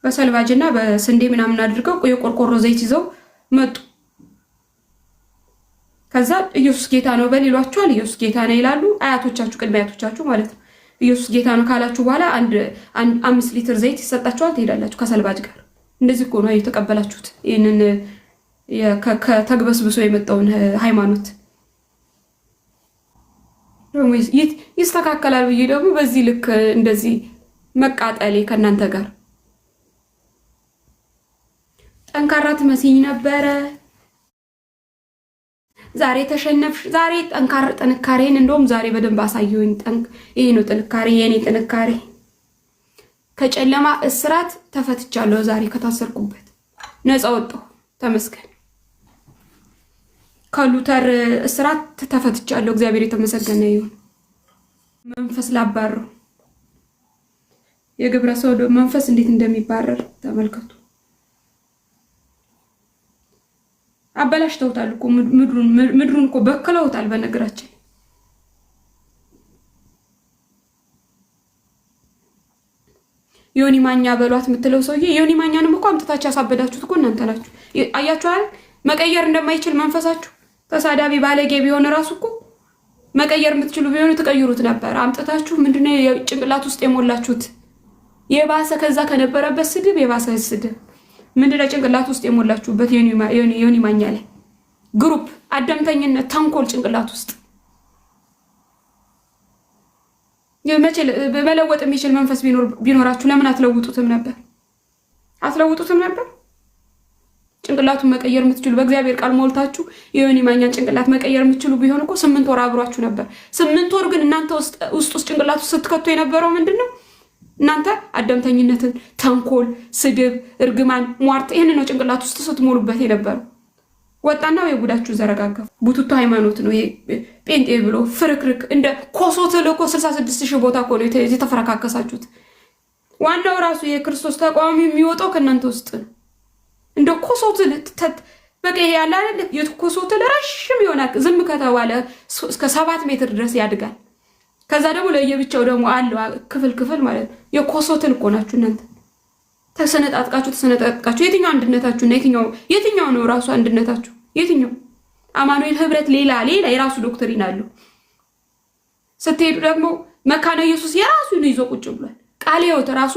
በሰልባጅና በስንዴ ምናምን አድርገው የቆርቆሮ ዘይት ይዘው መጡ። ከዛ ኢየሱስ ጌታ ነው በሊሏቸዋል። ኢየሱስ ጌታ ነው ይላሉ። አያቶቻችሁ ቅድመ አያቶቻችሁ ማለት ነው። ኢየሱስ ጌታ ነው ካላችሁ በኋላ አንድ 5 ሊትር ዘይት ይሰጣችኋል። ትሄዳላችሁ ከሰልባጅ ጋር። እንደዚህ እኮ ነው የተቀበላችሁት ይህንን ከተግበስብሶ የመጣውን ሃይማኖት። ይስተካከላል ብዬ ደግሞ በዚህ ልክ እንደዚህ መቃጠሌ ከእናንተ ጋር ጠንካራ ትመስኝ ነበረ። ዛሬ ተሸነፍሽ። ዛሬ ጥንካሬን እንደውም ዛሬ በደንብ አሳየሁኝ። ይሄ ነው ጥንካሬ፣ የኔ ጥንካሬ። ከጨለማ እስራት ተፈትቻለሁ። ዛሬ ከታሰርኩበት ነፃ ወጣሁ። ተመስገን። ከሉተር እስራት ተፈትቻለሁ። እግዚአብሔር የተመሰገነ ይሁን። መንፈስ ላባረው የግብረ ሰዶም መንፈስ እንዴት እንደሚባረር ተመልከቱ። አበላሽተውታል እኮ ምድሩን እኮ በክለውታል። በነገራችን ዮኒ ማኛ በሏት የምትለው ሰውዬ ዮኒ ማኛንም እኮ አምጥታችሁ ያሳበዳችሁት እኮ እናንተ ናችሁ። አያችኋል መቀየር እንደማይችል መንፈሳችሁ። ተሳዳቢ ባለጌ ቢሆን ራሱ እኮ መቀየር የምትችሉ ቢሆኑ ትቀይሩት ነበር። አምጥታችሁ ምንድነው ጭንቅላት ውስጥ የሞላችሁት? የባሰ ከዛ ከነበረበት ስድብ የባሰ ስድብ ምንድነው ጭንቅላት ውስጥ የሞላችሁበት? ዮኒ ማኛ ላይ ግሩፕ አዳምተኝነት፣ ተንኮል ጭንቅላት ውስጥ መቼ መለወጥ የሚችል መንፈስ ቢኖራችሁ ለምን አትለውጡትም ነበር? አትለውጡትም ነበር? ጭንቅላቱን መቀየር የምትችሉ በእግዚአብሔር ቃል ሞልታችሁ የዮኒ ማኛን ጭንቅላት መቀየር የምትችሉ ቢሆን እኮ 8 ወር አብሯችሁ ነበር። 8 ወር ግን እናንተ ውስጥ ጭንቅላቱ ስትከቱ የነበረው ምንድነው? እናንተ አዳምተኝነትን፣ ተንኮል፣ ስድብ፣ እርግማን፣ ሟርት ይሄን ነው ጭንቅላት ውስጥ ስትሞሉበት የነበረው። ወጣና የጉዳችሁ ዘረጋጋ። ቡቱቱ ሃይማኖት ነው ጴንጤ ብሎ ፍርክርክ እንደ ኮሶት ለኮ 66,000 ቦታ እኮ ነው የተፈረካከሳችሁት። ዋናው ራሱ የክርስቶስ ተቃዋሚ የሚወጣው ከእናንተ ውስጥ ነው። እንደ ኮሶት በቃ ያለ አይደል የኮሶት ለረሽም ይሆናል። ዝም ከተባለ እስከ 7 ሜትር ድረስ ያድጋል። ከዛ ደግሞ ለየብቻው ደግሞ አለው ክፍል ማለት ነው። የኮሶትን እኮ ናችሁ እናንተ። ተሰነጣጥቃችሁ የትኛው አንድነታችሁ እና የትኛው ነው ራሱ አንድነታችሁ? የትኛው? አማኑኤል ህብረት ሌላ የራሱ ዶክትሪን አለው። ስትሄዱ ደግሞ መካነ ኢየሱስ የራሱን ይዞ ቁጭ ብሏል። ቃለ ሕይወት ራሱ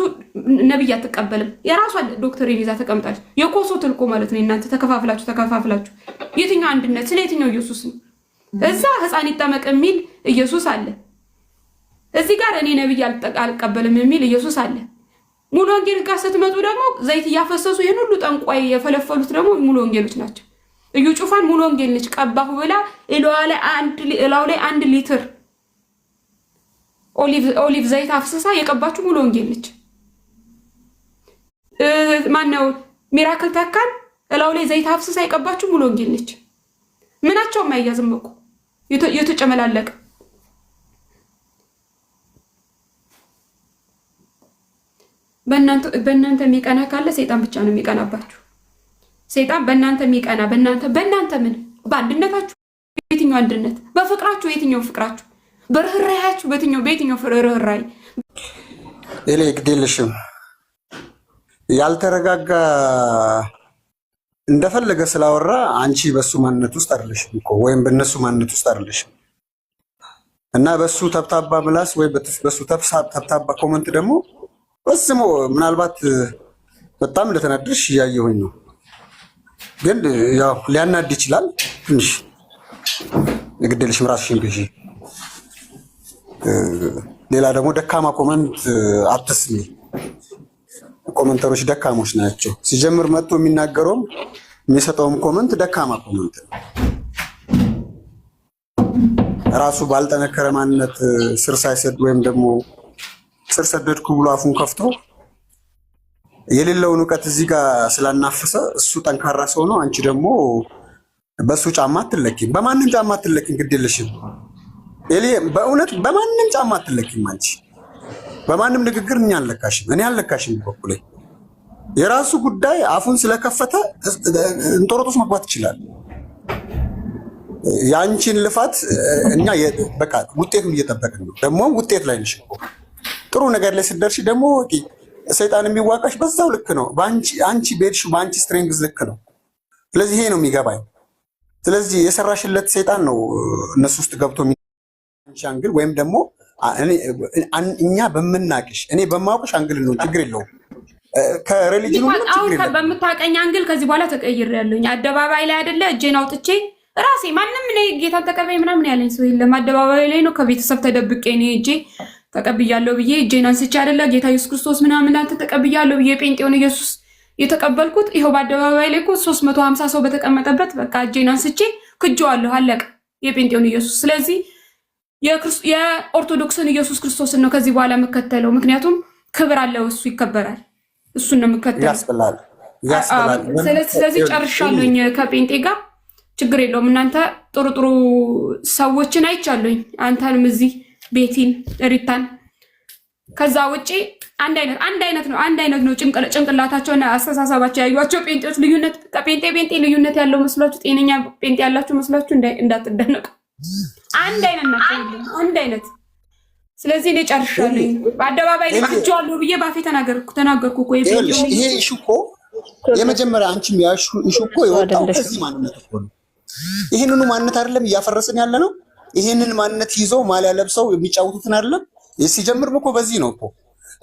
ነብይ አትቀበልም። የራሷ ዶክትሪን ይዛ ተቀምጣለች። የኮሶት እኮ ማለት ነው። እናንተ ተከፋፍላችሁ የትኛው አንድነት? ስለ የትኛው ኢየሱስ ነው? እዛ ህፃን ይጠመቅ የሚል ኢየሱስ አለ። እዚህ ጋር እኔ ነብይ አልቀበልም የሚል ኢየሱስ አለ። ሙሉ ወንጌል ጋር ስትመጡ ደግሞ ዘይት እያፈሰሱ ይሄን ሁሉ ጠንቋይ የፈለፈሉት ደግሞ ሙሉ ወንጌሎች ናቸው። እዩ ጩፋን ሙሉ ወንጌል ልጅ ቀባሁ ብላ እላው ላይ 1 ሊትር ኦሊቭ ዘይት አፍስሳ የቀባችሁ ሙሉ ወንጌል ልጅ። ማነው ሚራክል ተካን እላው ላይ ዘይት አፍስሳ የቀባችሁ ሙሉ ወንጌል ልጅ። ምናቸውም አይያዝም እኮ የተጨመላለቀ በእናንተ የሚቀና ካለ ሰይጣን ብቻ ነው የሚቀናባችሁ። ሰይጣን በእናንተ የሚቀና በእናንተ ምን በአንድነታችሁ የትኛው አንድነት? በፍቅራችሁ የትኛው ፍቅራችሁ? በርህራያችሁ በየትኛው ርህራይ? እኔ ግዴለሽም ያልተረጋጋ እንደፈለገ ስላወራ አንቺ በሱ ማንነት ውስጥ አይደለሽም እኮ ወይም በነሱ ማንነት ውስጥ አይደለሽም። እና በሱ ተብታባ ምላስ ወይ በሱ ተብታባ ኮመንት ደግሞ በስሞ ምናልባት በጣም እንደተናደድሽ እያየሁኝ ነው። ግን ያው ሊያናድ ይችላል ትንሽ። የግዴለሽም ራስሽን ግዢ። ሌላ ደግሞ ደካማ ኮመንት አትስሚ። ኮመንተሮች ደካሞች ናቸው። ሲጀምር መጥቶ የሚናገረውም የሚሰጠውም ኮመንት ደካማ ኮመንት ነው። ራሱ ባልጠነከረ ማንነት ስር ሳይሰድ ወይም ደግሞ ስር ሰደድኩ ብሎ አፉን ከፍቶ የሌለውን እውቀት እዚህ ጋር ስላናፈሰ እሱ ጠንካራ ሰው ነው። አንቺ ደግሞ በሱ ጫማ አትለኪም፣ በማንም ጫማ አትለኪም። ግዴለሽም ኤሊ፣ በእውነት በማንም ጫማ አትለኪም። አንቺ በማንም ንግግር እኔ አልለካሽም። በኩሌ የራሱ ጉዳይ አፉን ስለከፈተ እንጦሮጦስ መግባት ይችላል። ያንቺን ልፋት እኛ በቃ ውጤቱን እየጠበቅን ነው። ደግሞ ውጤት ላይ ነሽ። ጥሩ ነገር ላይ ስትደርሺ ደግሞ ሰይጣን የሚዋጋሽ በዛው ልክ ነው። አንቺ ቤድሽ በአንቺ ስትሬንግዝ ልክ ነው። ስለዚህ ይሄ ነው የሚገባኝ። ስለዚህ የሰራሽለት ሰይጣን ነው እነሱ ውስጥ ገብቶ አንቺ አንግል ወይም ደግሞ እኛ በምናቅሽ እኔ በማውቅሽ አንግል ነው ችግር የለውም። ከሪሊጅኑ አሁን በምታውቀኝ አንግል ከዚህ በኋላ ተቀይሬያለሁኝ። አደባባይ ላይ አይደለ እጄን አውጥቼ ራሴ ማንም እኔ ጌታን ተቀበይ ምናምን ያለኝ ሰው የለም። አደባባይ ላይ ነው ከቤተሰብ ተደብቄ እኔ እጄ ተቀብያለሁ ብዬ እጄን አንስቼ አይደለ ጌታ ኢየሱስ ክርስቶስ ምናምን አንተ ተቀብያለሁ ብዬ ጴንጤውን ኢየሱስ የተቀበልኩት ይኸው በአደባባይ ላይ እኮ 350 ሰው በተቀመጠበት በቃ እጄን አንስቼ ክጄዋለሁ። አለቀ የጴንጤውን ኢየሱስ። ስለዚህ የኦርቶዶክስን ኢየሱስ ክርስቶስን ነው ከዚህ በኋላ የምከተለው። ምክንያቱም ክብር አለው፣ እሱ ይከበራል። እሱን ነው የምከተለው። ያስብላል። ስለዚህ ጨርሻለሁኝ ከጴንጤ ጋር ችግር የለውም። እናንተ ጥሩ ጥሩ ሰዎችን አይቻለሁኝ። አንተንም እዚህ ቤቲን ሪታን። ከዛ ውጪ አንድ አይነት ነው ጭንቅላታቸውና አስተሳሰባቸው ያዩዋቸው ጴንጤዎች ልዩነት ጴንጤ ልዩነት ያለው መስሏችሁ ጤነኛ ጴንጤ ያላችሁ መስሏችሁ እንዳትደነቁ። አንድ አይነት ናቸው፣ አንድ አይነት። ስለዚህ እኔ ጨርሻለሁ። በአደባባይ ልጅዋለሁ ብዬ ባፌ ተናገርኩ እኮ። ይሄ ኢሹ እኮ የመጀመሪያ አንቺም ያሹ ኢሹ እኮ የወጣው ከዚህ ማንነት እኮ ነው። ይሄንኑ ማንነት አይደለም እያፈረስን ያለ ነው። ይሄንን ማንነት ይዘው ማሊያ ለብሰው የሚጫወቱትን አይደለም ሲጀምርም እኮ በዚህ ነው እኮ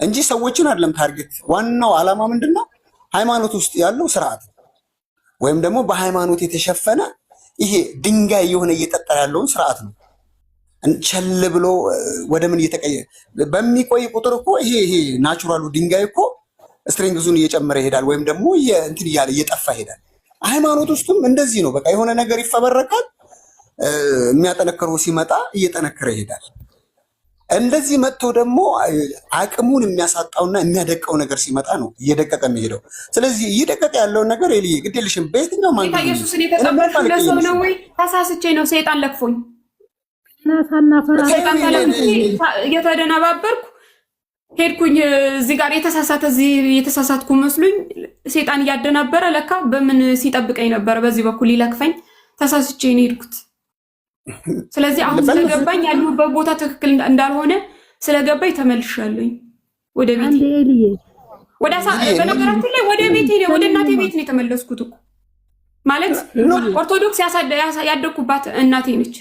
እንጂ ሰዎችን አይደለም ታርጌት። ዋናው ዓላማ ምንድነው? ሃይማኖት ውስጥ ያለው ስርዓት ወይም ደግሞ በሃይማኖት የተሸፈነ ይሄ ድንጋይ የሆነ እየጠጠረ ያለውን ስርዓት ነው። ቸል ብሎ ወደ ምን እየተቀየረ በሚቆይ ቁጥር እኮ ይሄ ናቹራሉ ድንጋይ እኮ ስትሪንግዙን እየጨመረ ይሄዳል፣ ወይም ደግሞ እንትን እያለ እየጠፋ ይሄዳል። ሃይማኖት ውስጥም እንደዚህ ነው። በቃ የሆነ ነገር ይፈበረካል፣ የሚያጠነክረው ሲመጣ እየጠነከረ ይሄዳል። እንደዚህ መጥቶ ደግሞ አቅሙን የሚያሳጣውና የሚያደቀው ነገር ሲመጣ ነው እየደቀቀ የሚሄደው። ስለዚህ እየደቀቀ ያለውን ነገር ኤሊ ግዴለሽም በየትኛው ማንገድ ጌታ ኢየሱስን የተቀበልኩ ለሰው ነው ወይ ተሳስቼ ነው? ሰይጣን ለክፎኝ ሰይጣን ተለክፎ እየተደነባበርኩ ሄድኩኝ። እዚህ ጋር የተሳሳትኩ መስሉኝ ሰይጣን እያደናበረ ለካ በምን ሲጠብቀኝ ነበር በዚህ በኩል ይለክፈኝ። ተሳስቼ ነው ሄድኩት። ስለዚህ አሁን ስለገባኝ ያሉበት ቦታ ትክክል እንዳልሆነ ስለገባኝ ተመልሻለሁኝ ወደ ቤቴ። በነገራችን ላይ ወደ ቤቴ ወደ እናቴ ቤት ነው የተመለስኩት እኮ። ማለት ኦርቶዶክስ ያደግኩባት እናቴ ነች።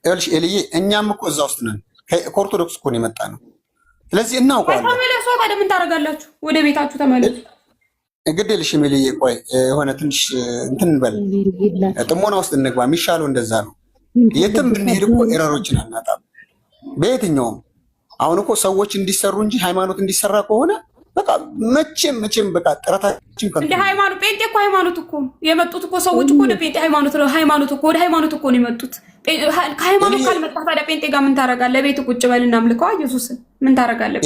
ይኸውልሽ ኤልዬ፣ እኛም እኮ እዛ ውስጥ ነን። ከኦርቶዶክስ እኮ ነው የመጣ ነው። ስለዚህ እናውቀዋለን። ተመለሱ። ታዲያ ምን ታደርጋላችሁ? ወደ ቤታችሁ ተመለሱ። ግዴለሽም ኤልዬ። ቆይ የሆነ ትንሽ እንትን እንበል፣ ጥሞና ውስጥ እንግባ። የሚሻለው እንደዛ ነው። የትም ብንሄድ እኮ ኤረሮችን አናጣም በየትኛውም። አሁን እኮ ሰዎች እንዲሰሩ እንጂ ሃይማኖት እንዲሰራ ከሆነ በቃ መቼም በቃ ጥረታችን እንደ ሃይማኖት ጴንጤ እኮ ሃይማኖት እኮ የመጡት እኮ ሰዎች እኮ ወደ ጴንጤ ሃይማኖት እኮ ወደ ሃይማኖት እኮ ነው የመጡት። ከሃይማኖት ካልመጣህ ታዲያ ጴንጤ ጋር ምን ታደርጋለህ? ቤት ቁጭ በልና አምልከዋ ኢየሱስን። ምን ታደርጋለህ?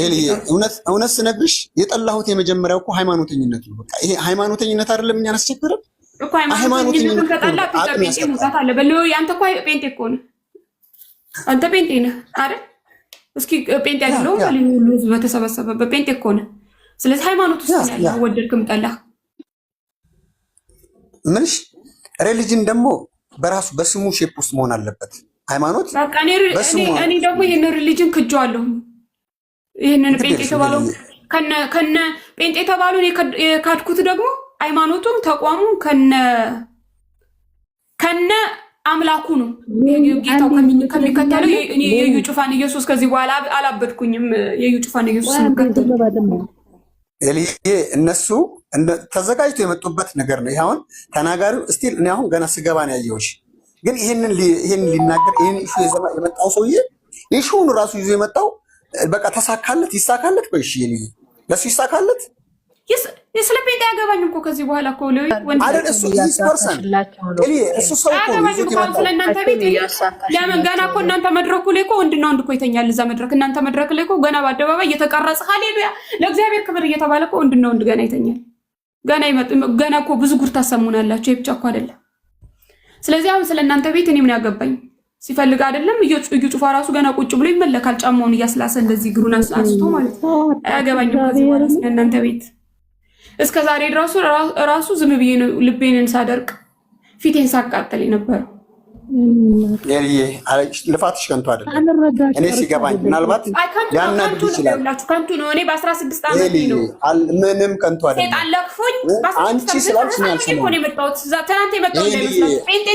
እውነት ስነግርሽ የጠላሁት የመጀመሪያው እኮ ሃይማኖተኝነት ነው። በቃ ይሄ ሃይማኖተኝነት አይደለም እኛን አስቸግረን እኮ ሃይማኖተኝነትን ከጠላ ጴንጤ መውጣት አለ። በለው አንተ እኮ ጴንጤ እኮ ነህ። አንተ ጴንጤ ነህ አይደል? እስኪ ጴንጤ አይደለው ማለት ሁሉ ህዝብ በተሰበሰበበት ጴንጤ እኮ ነህ። ስለዚህ ሃይማኖት ውስጥ ያለ ወደድክም ጠላህ ምንሽ ሪሊጅን ደግሞ በራሱ በስሙ ሼፕ ውስጥ መሆን አለበት። ሃይማኖት በቃ እኔ ደግሞ ይሄን ሪሊጅን ክጄዋለሁ። ይሄንን ጴንጤ የተባለው ከነ ጴንጤ የተባለው የካድኩት ደግሞ ሃይማኖቱም ተቋሙም ከነ አምላኩ ነው። ጌታው ከሚከተለው የዩ ጩፋን ኢየሱስ ከዚህ በኋላ አላበድኩኝም። የዩ ጩፋን ኢየሱስ ነው ኤልዬ። እነሱ ተዘጋጅቶ የመጡበት ነገር ነው። ይሄ አሁን ተናጋሪው እስቲል እኔ አሁን ገና ስገባ ነው ያየሁሽ። ግን ይሄንን ሊናገር ይሄን ኢሹ የመጣው ሰውዬ ኢሹውን ራሱ ይዞ የመጣው በቃ ተሳካለት ይሳካለት። ቆይ እሺ ኤልዬ ለሱ ይሳካለት። ስለ ጴንጤ ያገባኝ እኮ ከዚህ በኋላ እኮ አይደል? እሱ ፐርሰን እሱ ሰው እኮ ነው። ስለእናንተ ቤት ለምን ገና እኮ እናንተ መድረኩ ላይ እኮ ወንድና ወንድ እኮ ይተኛል። እዛ መድረክ እናንተ መድረክ ላይ እኮ ገና በአደባባይ እየተቀረጸ ሃሌሉያ ለእግዚአብሔር ክብር እየተባለ እኮ ወንድና ወንድ ገና ይተኛል። ገና እኮ ብዙ ጉድ ታሰሙናላችሁ። የብቻ እኮ አይደለም። ስለዚህ አሁን ስለእናንተ ቤት እኔ ምን ያገባኝ? ሲፈልግ አይደለም እዩ ጩፋ ራሱ ገና ቁጭ ብሎ ይመለካል። ጫማውን እያስላሰ እንደዚህ እግሩን አንስቶ ማለት ነው። አያገባኝም ከዚህ በኋላ ስለእናንተ ቤት። እስከ ዛሬ ራሱ ዝም ብዬ ነው ልቤንን ሳደርቅ ፊቴን ሳቃጠል የነበረው። ልፋትሽ ከንቱ አይደለም። እኔ ሲገባኝ ምናልባት ሊያናድድ ይችላል። ከንቱ ነው። እኔ በ16 ዓመቴ ነው ምንም ከንቱ አይደለም። ሰይጣን ለክፎኝ አንቺ ስላልሽ ነው ያልሰማሁት። ነው የመጣሁት። ትናንት የመጣሁት እንዳይመስላችሁ። ጴንጤ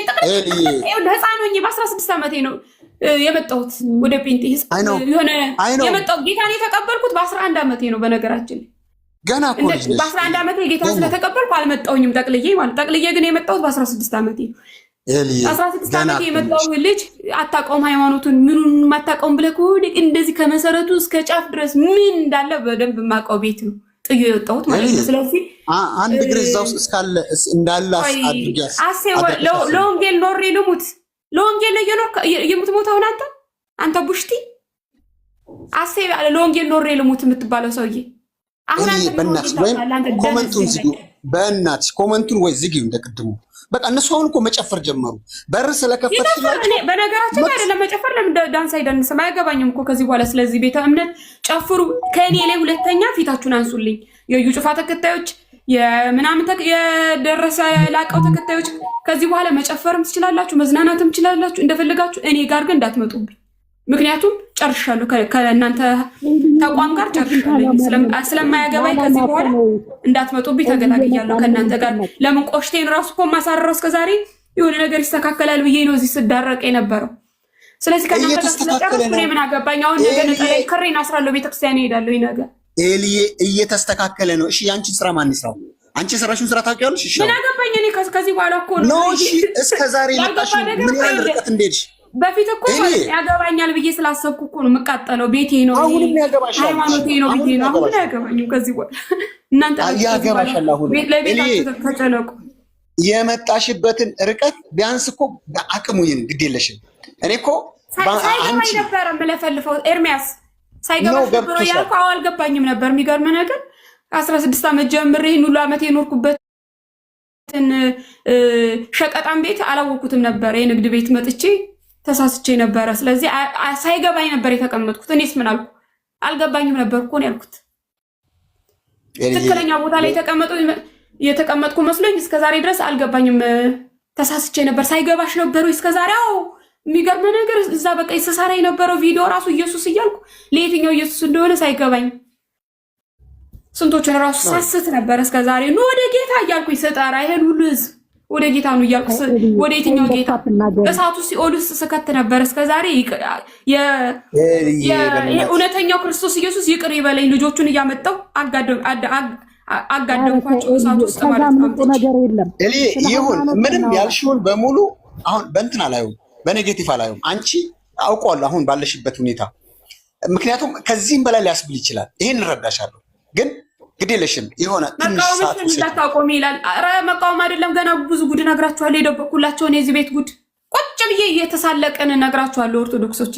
ህፃን ሆኜ በ16 ዓመቴ ነው የመጣሁት ወደ ጴንጤ የሆነ የመጣሁት። ጌታን የተቀበልኩት በ11 ዓመቴ ነው። በነገራችን ገና እኮ ልጅ ነሽ። በ11 ዓመቴ ጌታን ስለተቀበልኩ አልመጣሁኝም ጠቅልዬ ማለት። ጠቅልዬ ግን የመጣሁት በ16 ዓመቴ ነው። 16 ዓመቴ የመጣው ልጅ አታውቀውም፣ ሃይማኖቱን ምኑን አታውቀውም ብለህ ከሆነ እንደዚህ ከመሰረቱ እስከ ጫፍ ድረስ ምን እንዳለ በደንብ የማውቀው ቤት ነው ጥዬ የወጣሁት ማለት ነው። ስለዚህ አንድ እግር እዛ ውስጥ እስካለ እንዳለ አድርጊያስ ለወንጌል ኖሬ ልሙት። ለወንጌል ነው የምትሞተው አንተ ቡሽቲ አሴ ለወንጌል ኖሬ ልሙት የምትባለው ሰውዬ አሁን አንተ በእናትሽ ወይም ኮመንቱን ዝጊው፣ በእናትሽ ኮመንቱን ወይ ዝጊው እንደቅድሙ። በቃ እነሱ አሁን እኮ መጨፈር ጀመሩ። በር ስለከፈትሽላችሁ በነገራችን ላይ አይደለም መጨፈር፣ ለምን ዳንስ አይደንስም? አያገባኝም እኮ ከዚህ በኋላ ስለዚህ ቤተ እምነት ጨፍሩ። ከእኔ ላይ ሁለተኛ ፊታችሁን አንሱልኝ። የዩ ጩፋ ተከታዮች የምናምን የደረሰ ላቀው ተከታዮች ከዚህ በኋላ መጨፈርም ትችላላችሁ፣ መዝናናትም ትችላላችሁ እንደፈለጋችሁ። እኔ ጋር ግን እንዳትመጡብኝ። ምክንያቱም ጨርሻለሁ፣ ከእናንተ ተቋም ጋር ጨርሻለሁ። ስለማያገባኝ ከዚህ በኋላ እንዳትመጡብኝ ተገላግያለሁ ከእናንተ ጋር። ለምን ቆሽቴን ራሱ እኮ ማሳረረው እስከዛሬ የሆነ ነገር ይስተካከላል ብዬ ነው እዚህ ስዳረቅ የነበረው። ስለዚህ ከእናንተ ጋር ስለጨረስኩ እኔ ምን አገባኝ? አሁን ነገ ነጠላዬ ክሬን አስራለሁ፣ ቤተክርስቲያን እሄዳለሁ። ይሄ ነገር ኤልዬ እየተስተካከለ ነው። እሺ ያንቺ ስራ ማን ይስራው? አንቺ ስራሽን ስራ ታውቂያለሽ? እሺ ምን አገባኝ? እኔ ከዚህ በኋላ እኮ ነው እሺ እስከዛሬ መጣሽ ምን ያህል ርቀት እንደሄድሽ በፊት እኮ ያገባኛል ብዬ ስላሰብኩ እኮ ነው የምቃጠለው። ቤቴ ነው፣ ሃይማኖቴ ነው ብዬ ነው። አሁን አያገባኝም ከዚህ በኋላ እናንተ ያገባሻል። አሁን ቤት ለቤታችሁ ተጨነቁ። የመጣሽበትን ርቀት ቢያንስ እኮ አቅሙ ይን ግድ የለሽም። እኔ እኮ ሳይገባኝ ነበር የምለፈልፈው ኤርሚያስ ሳይገባሽ ብሎ ያልኩ አልገባኝም ነበር። የሚገርም ነገር 16 ዓመት ጀምሬ ይህን ሁሉ ዓመት የኖርኩበትን ሸቀጣም ቤት አላወኩትም ነበር። የንግድ ቤት መጥቼ ተሳስቼ ነበረ። ስለዚህ ሳይገባኝ ነበር የተቀመጥኩት። እኔስ ምን አልኩ? አልገባኝም ነበር እኮ ነው ያልኩት። ትክክለኛ ቦታ ላይ የተቀመጥኩ መስሎኝ እስከዛሬ ድረስ አልገባኝም። ተሳስቼ ነበር። ሳይገባሽ ነበር እስከዛሬ? አዎ። የሚገርም ነገር እዛ በቃ የተሰራ የነበረው ቪዲዮ ራሱ ኢየሱስ እያልኩ ለየትኛው ኢየሱስ እንደሆነ ሳይገባኝ ስንቶችን ራሱ ሳስት ነበር እስከዛሬ። ኑ ወደ ጌታ እያልኩኝ ስጠራ ይሄን ሁሉ ህዝብ ወደ ጌታ ነው እያልኩ ወደ የትኛው ጌታ እሳቱ ሲኦል ውስጥ ስከት ነበር እስከዛሬ። እውነተኛው ክርስቶስ ኢየሱስ ይቅር ይበለኝ። ልጆቹን እያመጣው አጋደምኳቸው እሳቱ ውስጥ ማለት ነው። እኔ ይሁን ምንም ያልሽውን በሙሉ አሁን በእንትን አላየሁም፣ በኔጌቲቭ አላየሁም። አንቺ አውቀዋለሁ አሁን ባለሽበት ሁኔታ። ምክንያቱም ከዚህም በላይ ሊያስብል ይችላል። ይሄን እንረዳሻለሁ ግን ግዴለሽም የሆነ ትንሽ ሰዓት እንዳታቆሚ ይላል። ኧረ መቃወም አይደለም ገና ብዙ ጉድ እነግራችኋለሁ። የደበኩላቸውን የዚህ ቤት ጉድ ቁጭ ብዬ እየተሳለቅን እነግራችኋለሁ። ኦርቶዶክሶች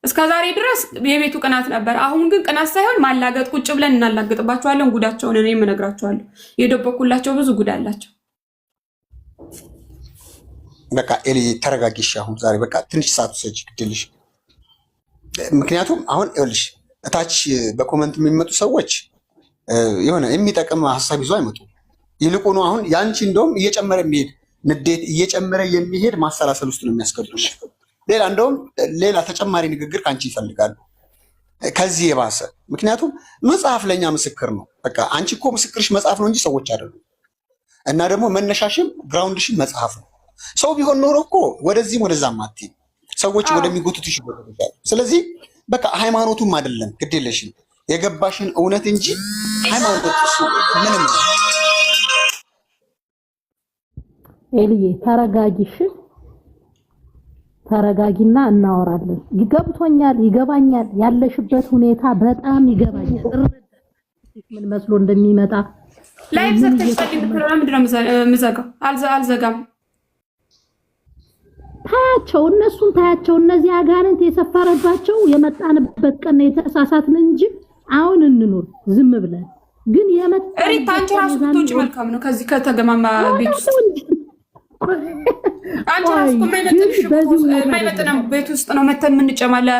እስከዛሬ ድረስ የቤቱ ቅናት ነበር። አሁን ግን ቅናት ሳይሆን ማላገጥ፣ ቁጭ ብለን እናላግጥባቸዋለን። ጉዳቸውን እኔም እነግራችኋለሁ። የደበኩላቸው ብዙ ጉድ አላቸው። በቃ ኤሊ ተረጋጊሽ። አሁን ዛሬ በቃ ትንሽ ሰዓት ውሰጂ ግዴለሽ። ምክንያቱም አሁን ይኸውልሽ እታች በኮመንት የሚመጡ ሰዎች የሆነ የሚጠቅም ሀሳብ ይዞ አይመጡ። ይልቁኑ አሁን ያንቺ እንደውም እየጨመረ የሚሄድ ንዴት እየጨመረ የሚሄድ ማሰላሰል ውስጥ ነው የሚያስገቡሽ። እንደውም ሌላ ተጨማሪ ንግግር ከአንቺ ይፈልጋሉ ከዚህ የባሰ። ምክንያቱም መጽሐፍ ለእኛ ምስክር ነው። በቃ አንቺ እኮ ምስክርሽ መጽሐፍ ነው እንጂ ሰዎች አይደሉም። እና ደግሞ መነሻሽም ግራውንድሽም መጽሐፍ ነው። ሰው ቢሆን ኖሮ እኮ ወደዚህም ወደዛም አትይም፣ ሰዎች ወደሚጎትቱሽ ይጎትቱሻል። ስለዚህ በቃ ሃይማኖቱም አይደለም ግድ የለሽም የገባሽን እውነት እንጂ ሃይማኖት ምንም። ኤልዬ ተረጋጊሽ፣ ተረጋጊና እናወራለን። ይገብቶኛል፣ ይገባኛል። ያለሽበት ሁኔታ በጣም ይገባኛል። ምን መስሎ እንደሚመጣ ላይቭ ሰርተሽ ምንድነው የምዘጋው? አልዘጋም። ታያቸው፣ እነሱን ታያቸው። እነዚህ አጋንንት የሰፈረባቸው የመጣንበት ቀን የተሳሳትን እንጂ አሁን እንኑር ዝም ብለን። ግን ሪታ አንቺ ራሱ ብትወጪ መልካም ነው ከዚህ ከተገማማ ቤት ውስጥ። አንቺ ራሱ የማይመጥነው ቤት ውስጥ ነው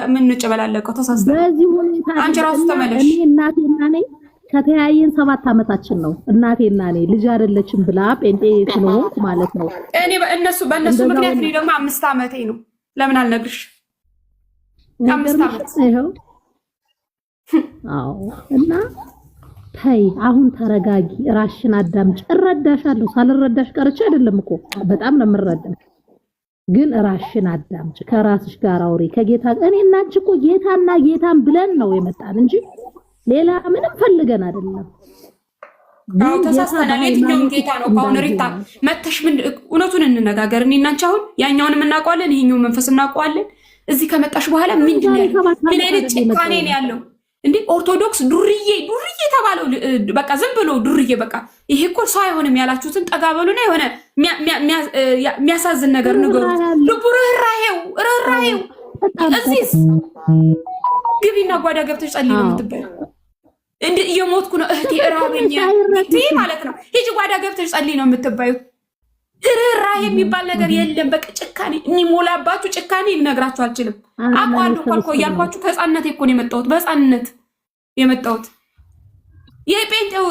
የምንጨበላለቀው። ተሳስተን በዚህ ሁኔታ አንቺ ራሱ ተመለሽ። እኔ እናቴና ነኝ ከተያየን 7 ዓመታችን ነው። እናቴና እኔ ልጅ አይደለችም ብላ ጴንጤ ስለሆንኩ ማለት ነው። እኔ በእነሱ ምክንያት እኔ ደግሞ 5 ዓመቴ ነው። ለምን አልነግርሽ? 5 ዓመት ይሄው። አዎ እና ተይ አሁን ተረጋጊ፣ ራስሽን አዳምጪ። እረዳሻለሁ። ሳልረዳሽ ቀርቼ አይደለም እኮ በጣም ነው የምረዳሽ። ግን ራስሽን አዳምጪ፣ ከራስሽ ጋር አውሪ። ከጌታ እኔ እና አንቺ እኮ ጌታና ጌታን ብለን ነው የመጣን እንጂ ሌላ ምንም ፈልገን አይደለም። አው ተሳስተናል። የትኛውን ጌታ ነው? አሁን ሪታ መተሽ ምን እውነቱን እንነጋገር። እኔ እና አንቺ አሁን ያኛውንም እናውቀዋለን፣ ይሄኛው መንፈስ እናውቀዋለን። እዚህ ከመጣሽ በኋላ ምንድን ነው ምን አይነት ጭካኔ ነው ያለው? እንዴ ኦርቶዶክስ ዱርዬ ተባለው በቃ ዝም ብሎ ዱርዬ በቃ ይሄ እኮ ሰው አይሆንም ያላችሁትን ጠጋ በሉና የሆነ የሚያሳዝን ነገር ንገሩ። ልቡ ርህራሄው እዚህ ግቢና ጓዳ ገብተሽ ጸልይ ነው የምትባይው። እንዴ እየሞትኩ ነው እህቴ እራበኝ እህቴ ማለት ነው። ሂጂ ጓዳ ገብተሽ ጸልይ ነው የምትባዩት። ርህራሄ የሚባል ነገር የለም። በቃ ጭካኔ የሚሞላባችሁ ጭካኔ ልነግራችሁ አልችልም። አቋሉ ኮልኮ እያልኳችሁ ከህፃንነት እኮ ነው የመጣሁት። በህፃንነት የመጣሁት የጴንጤው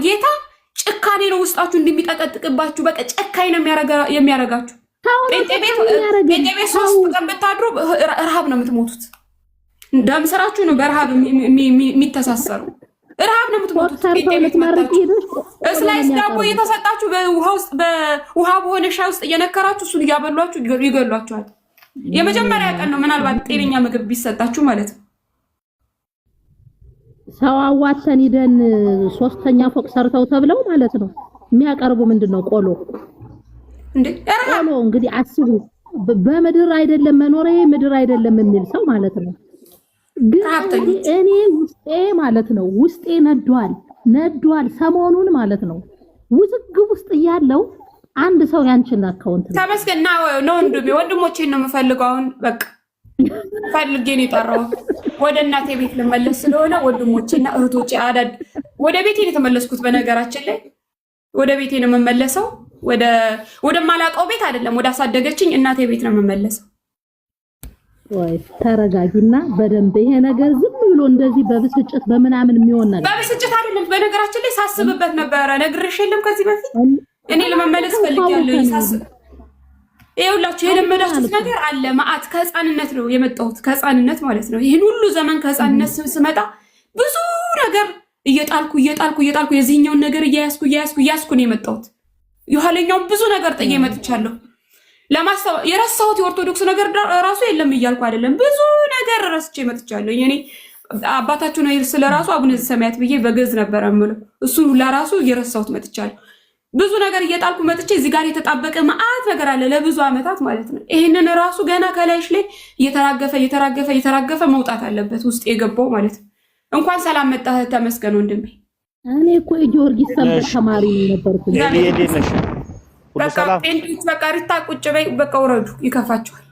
ጌታ ጭካኔ ነው ውስጣችሁ እንደሚጠቀጥቅባችሁ። በቃ ጨካኝ ነው የሚያረጋችሁ። ጴንጤ ቤት 3 ቀን ብታድሩ ረሃብ ነው የምትሞቱት። ደም ስራችሁ ነው በረሃብ የሚተሳሰሩ። ረሃብ ነው የምትሞቱት። ጴንጤ ቤት መጣችሁ እስላይስ ዳቦ እየተሰጣችሁ በውሃ በሆነ ሻይ ውስጥ እየነከራችሁ እሱን እያበሏችሁ ይገሏችኋል። የመጀመሪያ ቀን ነው ምናልባት ጤነኛ ምግብ ቢሰጣችሁ ማለት ነው። ሰው አዋተን ሂደን 3ኛ ፎቅ ሰርተው ተብለው ማለት ነው የሚያቀርቡ ምንድነው ቆሎ እንዴ? ቆሎ እንግዲህ አስቡ። በምድር አይደለም መኖሬ ምድር አይደለም የሚል ሰው ማለት ነው። ግን እኔ ውስጤ ማለት ነው ውስጤ ነዷል። ሰሞኑን ማለት ነው ውዝግብ ውስጥ ያለው አንድ ሰው ያንቺን አካውንት ነው ተመስገና ነው ወንድሞቼን ነው የምፈልገው። አሁን በቃ ፈልጌ ነው የጠራሁት። ወደ እናቴ ቤት ልመለስ ስለሆነ ወንድሞቼና እህቶቼ ወደ ቤቴ ነው የተመለስኩት። በነገራችን ላይ ወደ ቤቴ ነው የምመለሰው። ወደ ማላውቀው ቤት አይደለም፣ ወደ አሳደገችኝ እናቴ ቤት ነው የምመለሰው። ወይ ተረጋጊና በደንብ ይሄ ነገር ዝም ብሎ እንደዚህ በብስጭት በምናምን የሚሆን ነገር በብስጭት አይደለም። በነገራችን ላይ ሳስብበት ነበረ። ነግሬሽ የለም ከዚህ በፊት እኔ ለመመለስ ፈልጊያለሁ። ይኸውላችሁ የለመዳችሁት ነገር አለ። ማአት ከህፃንነት ነው የመጣሁት፣ ከህፃንነት ማለት ነው። ይህን ሁሉ ዘመን ከህፃንነት ስመጣ ብዙ ነገር እየጣልኩ የዚህኛውን ነገር እያያዝኩ ነው የመጣሁት። የኋለኛውን ብዙ ነገር ጥዬ መጥቻለሁ። የረሳሁት የኦርቶዶክስ ነገር ራሱ የለም እያልኩ አይደለም። ብዙ ነገር ረስቼ መጥቻለሁ። እኔ አባታችሁ ነው ስለራሱ አቡነ ዘበሰማያት ብዬ በግዕዝ ነበር የምለው። እሱን ሁላ ራሱ እየረሳሁት መጥቻለሁ። ብዙ ነገር እየጣልኩ መጥቼ እዚህ ጋር የተጣበቀ መዓት ነገር አለ ለብዙ ዓመታት ማለት ነው። ይሄንን ራሱ ገና ከላይሽ ላይ እየተራገፈ መውጣት አለበት ውስጥ የገባው ማለት ነው። እንኳን ሰላም መጣህ ተመስገን ወንድሜ። እኔ እኮ ጊዮርጊስ ሰንበት ተማሪ ነበርኩ። በቃ ሪታ ቁጭ በይ፣ በቃ ውረዱ፣ ይከፋችኋል።